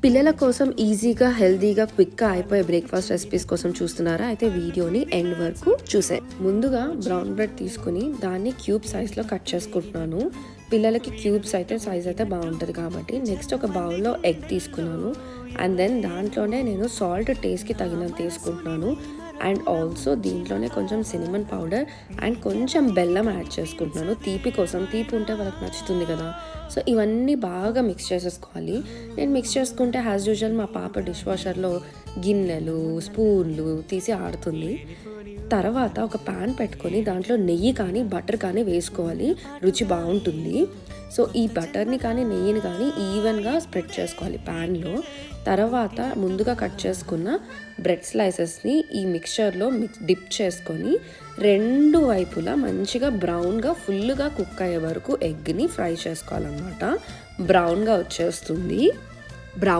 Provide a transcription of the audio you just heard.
పిల్లల కోసం ఈజీగా, హెల్తీగా, క్విక్గా అయిపోయే బ్రేక్ఫాస్ట్ రెసిపీస్ కోసం చూస్తున్నారా? అయితే వీడియోని ఎండ్ వరకు చూసే. ముందుగా బ్రౌన్ బ్రెడ్ తీసుకుని దాన్ని క్యూబ్ సైజ్లో కట్ చేసుకుంటున్నాను. పిల్లలకి క్యూబ్స్ అయితే సైజ్ అయితే బాగుంటుంది కాబట్టి. నెక్స్ట్ ఒక బౌల్లో ఎగ్ తీసుకున్నాను. అండ్ దెన్ దాంట్లోనే నేను సాల్ట్ టేస్ట్కి తగినంత తీసుకుంటున్నాను. అండ్ ఆల్సో దీంట్లోనే కొంచెం సినిమన్ పౌడర్ అండ్ కొంచెం బెల్లం యాడ్ చేసుకుంటున్నాను. తీపి కోసం, తీపి ఉంటే వాళ్ళకి నచ్చుతుంది కదా. సో ఇవన్నీ బాగా మిక్స్ చేసేసుకోవాలి. నేను మిక్స్ చేసుకుంటే యాజ్ యూజువల్ మా పాప డిష్ వాషర్లో గిన్నెలు, స్పూన్లు తీసి ఆడుతుంది. తర్వాత ఒక ప్యాన్ పెట్టుకొని దాంట్లో నెయ్యి కానీ బటర్ కానీ వేసుకోవాలి, రుచి బాగుంటుంది. సో ఈ బటర్ని కానీ నెయ్యిని కానీ ఈవెన్గా స్ప్రెడ్ చేసుకోవాలి ప్యాన్లో. తర్వాత ముందుగా కట్ చేసుకున్న బ్రెడ్ స్లైసెస్ని ఈ మిక్చర్లో డిప్ చేసుకొని రెండు వైపులా మంచిగా బ్రౌన్గా ఫుల్గా కుక్ అయ్యే వరకు ఎగ్ని ఫ్రై చేసుకోవాలన్నమాట. బ్రౌన్గా వచ్చేస్తుంది. బ్రౌన్